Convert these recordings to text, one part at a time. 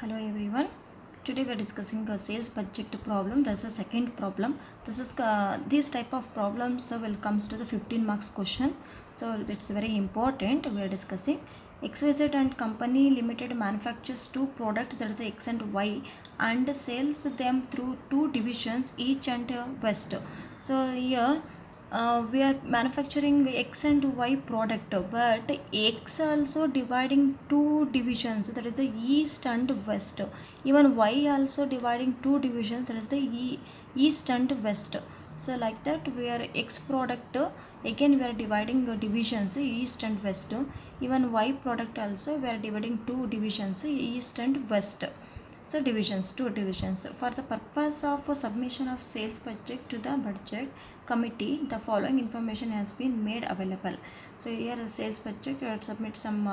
Hello everyone. Today we are discussing a sales budget problem. That's the second problem. This type of problems will comes to the 15 marks question. So it's very important. We are discussing XYZ and company limited manufactures two products, that is X and Y, and sells them through two divisions, each and West. So here we are manufacturing X and Y product, but X also dividing two divisions, that is the East and West. Even Y also dividing two divisions, that is the East and West. So like that we are X product, again we are dividing the divisions East and West. Even Y product also we are dividing two divisions East and West. So two divisions. For the purpose of submission of sales budget to the budget committee, the following information has been made available. So here the sales budget submit some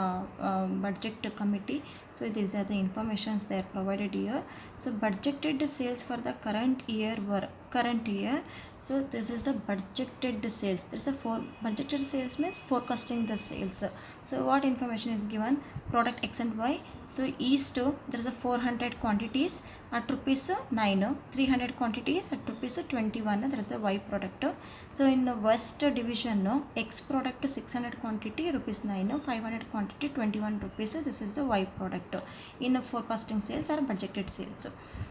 budget committee. So these are the informations they are provided here. So budgeted sales for the current year were current year. So this is the budgeted sales. There is a budgeted sales means forecasting the sales. So what information is given? Product X and Y. So East there is a 400 quantities at rupees 9, 300 quantities at rupees 21. There is a Y product. So in the West division, X product 600 quantity rupees 9, 500 quantity 21 rupees. This is the Y product. In forecasting sales or budgeted sales.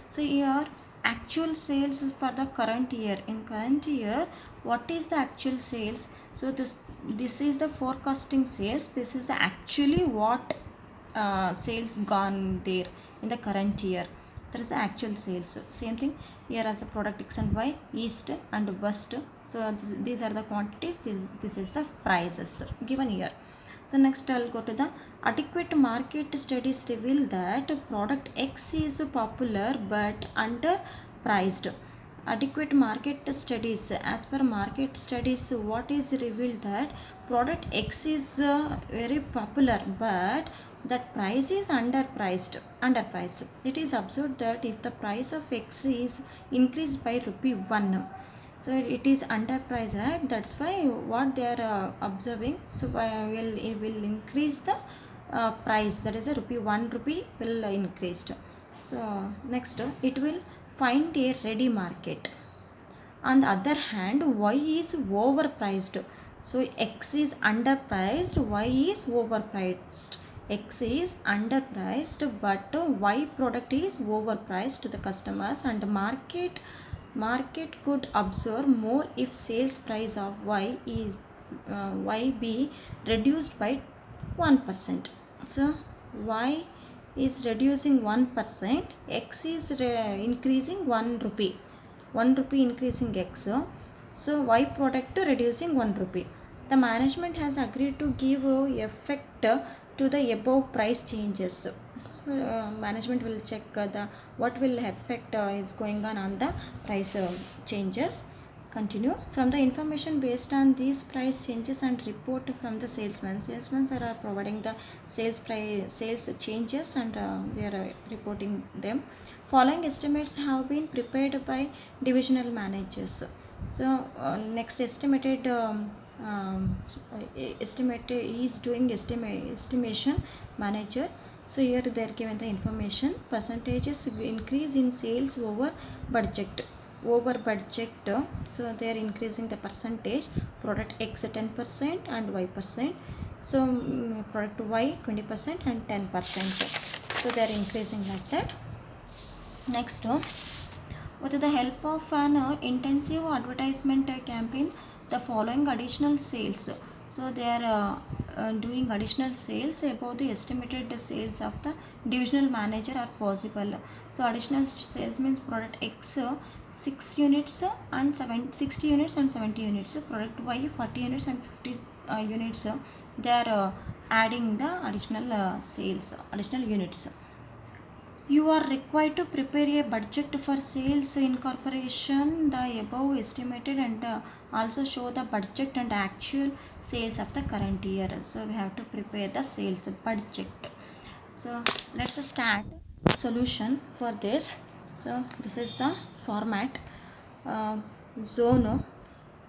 So here actual sales for the current year. In current year, what is the actual sales? So this is the forecasting sales. This is actually what sales gone there in the current year. There is actual sales. Same thing here as a product X and Y, East and West. So these are the quantities. This is the prices given here. So next I'll go to the adequate market studies reveal that product X is popular but underpriced. Adequate market studies, as per market studies, what is revealed that product X is very popular but that price is underpriced. It is observed that if the price of X is increased by rupee 1, so it is underpriced, right? That's why what they are observing. So it will increase the price, that is a rupee 1 rupee will increased. So next it will find a ready market. On the other hand, Y is overpriced. So X is underpriced, Y is overpriced. X is underpriced but Y product is overpriced to the customers, and market could absorb more if sales price of Y be reduced by 1%. So Y is reducing 1%, X is increasing 1 rupee. 1 rupee increasing X. So Y product reducing 1 rupee. The management has agreed to give effect to the above price changes. So management will check the what will affect is going on the price changes. Continue. From the information based on these price changes and report from the salesmen are providing the sales changes, and they are reporting them. Following estimates have been prepared by divisional managers. So next estimated estimate is doing estimation manager. So here they are given the information. Percentages increase in sales over budget. So they are increasing the percentage. Product X 10% and Y%. So product Y 20% and 10%. So they are increasing like that. Next, with the help of an intensive advertisement campaign, the following additional sales. So they are doing additional sales above the estimated sales of the divisional manager are possible. So additional sales means product X 6 units and 60 units and 70 units. Product Y 40 units and 50 units. They are adding the additional sales, additional units. You are required to prepare a budget for sales incorporation the above estimated, and also show the budget and actual sales of the current year. So we have to prepare the sales budget. So let's start solution for this. So this is the format. Zone,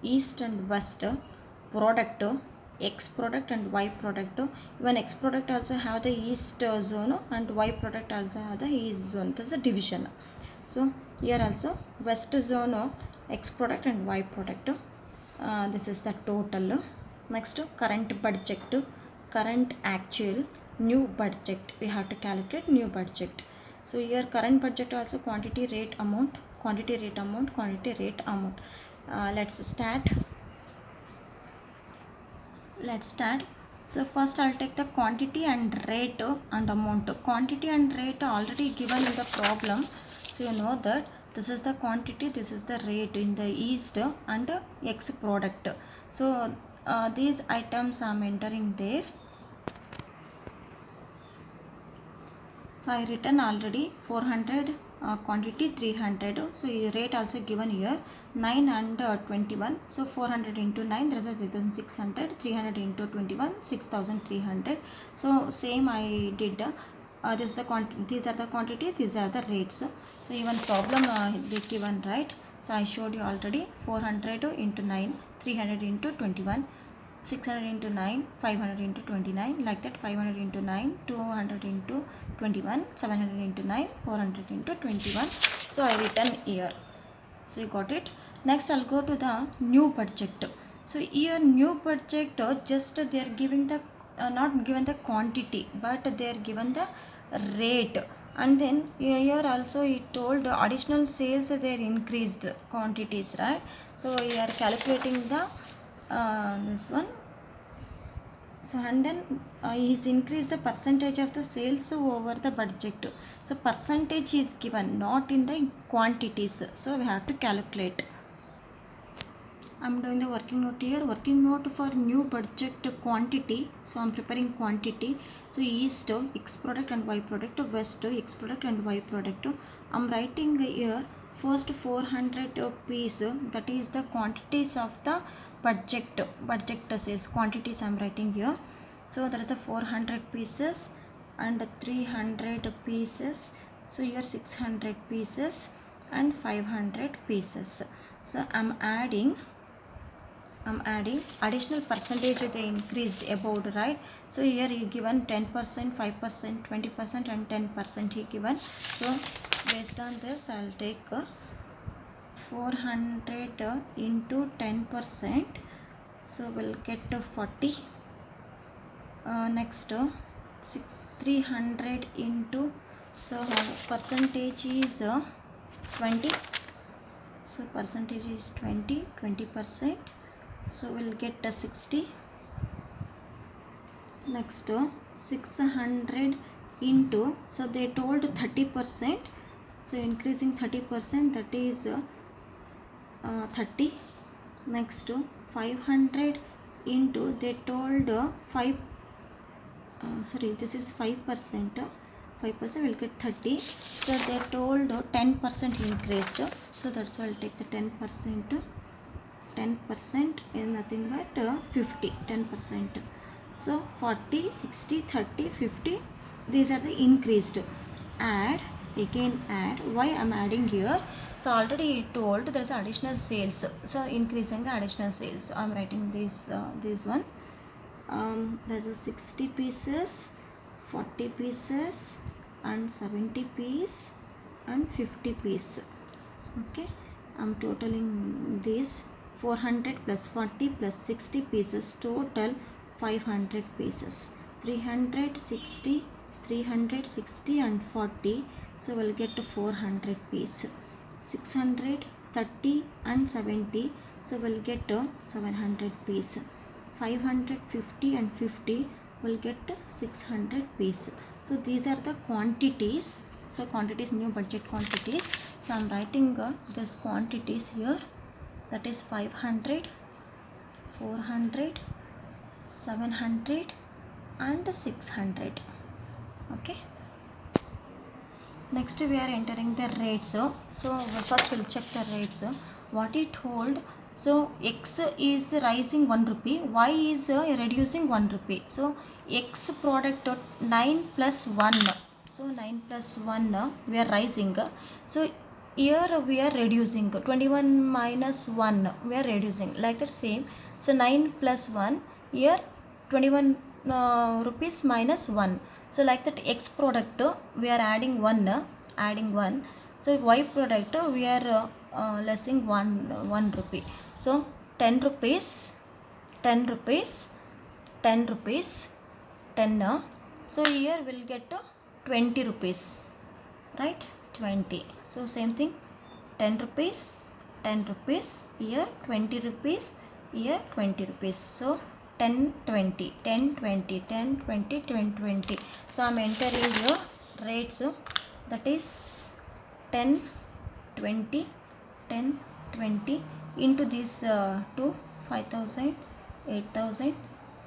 East and West, product, X product and Y product. Even X product also have the east zone and Y product also have the east zone. That's a division. So here also west zone X product and Y product. This is the total. Next, current budget, current actual, new budget. We have to calculate new budget. So here current budget also quantity rate amount, quantity rate amount, quantity rate amount. Let's start. So first I'll take the quantity and rate and amount. Quantity and rate already given in the problem. So you know that this is the quantity, this is the rate in the east and X product. So these items I'm entering there. So I written already 400 quantity 300. So rate also given here 9 and 21. So 400 into 9 there is a 3600, 300 into 21 6300. So same I did. This is the these are the quantity, these are the rates. So even problem they given, right? So I showed you already 400 into 9, 300 into 21. 600 into 9, 500 into 29, like that 500 into 9, 200 into 21, 700 into 9, 400 into 21. So I written here. So you got it. Next I'll go to the new budget. So here new budget just they are giving the not given the quantity but they are given the rate, and then here also it told additional sales they are increased quantities, right? So we are calculating the this one. So and then is increase the percentage of the sales over the budget. So percentage is given, not in the quantities. So we have to calculate. I'm doing the working note here. Working note for new budget quantity. So I'm preparing quantity. So east X product and Y product, west X product and Y product. I'm writing here first 400 piece. That is the quantities of the budget. Budget says quantities I'm writing here. So there is a 400 pieces and 300 pieces. So here 600 pieces and 500 pieces. So I'm adding additional percentage they increased about, right? So here he given 10%, 5%, 20% and 10% he given. So based on this I'll take 400 into 10%. So we'll get 40. Next 300 into, so percentage is 20. So percentage is 20%. So we'll get 60. Next 600 into, so they told 30%. So increasing 30%, that is 30. Next 500 into, they told this is 5%. 5% will get 30. So they told 10% increased. So that's why I'll take the 10%. 10% is nothing but 50. 10%. So 40, 60, 30, 50. These are the increased. Add, again add. Why I'm adding here? So already told there's additional sales. So increasing the additional sales. So I'm writing this one. There's a 60 pieces, 40 pieces and 70 piece and 50 piece. Okay, I'm totaling these 400 plus 40 plus 60 pieces, total 500 pieces. 360 and 40, so we'll get to 400 piece. 600, 30 and 70, so we'll get to 700 piece. 550 and 50 will get 600 piece. So these are the quantities. So quantities, new budget quantities. So I'm writing this quantities here, that is 500, 400, 700 and 600. Okay, next we are entering the rates. So first we'll check the rates. What it hold. So X is rising 1 rupee, Y is reducing 1 rupee. So X product 9 plus 1. So 9 plus 1 we are rising. So here we are reducing. 21 minus 1 we are reducing, like that same. So 9 plus 1. here 21 rupees minus 1. So like that, X product we are adding 1, so Y product we are lessing 1 rupee. So 10 rupees, 10 rupees, 10 rupees, 10. So here we'll get 20 rupees, right? 20. So same thing, 10 rupees, 10 rupees, here 20 rupees, here 20 rupees. So 10 20, 10 20, 10 20, 10 20. So I'm entering your rates, that is 10 20, 10 20 into this 2, 5,000, 8,000,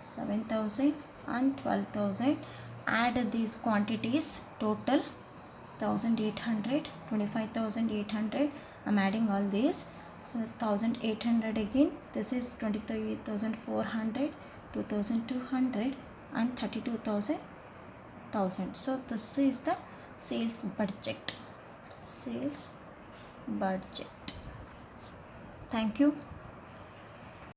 7,000 and 12,000. Add these quantities, total 1,800, 25,800. I'm adding all these. So 1,800 again, this is 23,400, 2,200 and 32,000. So this is the sales budget. Thank you.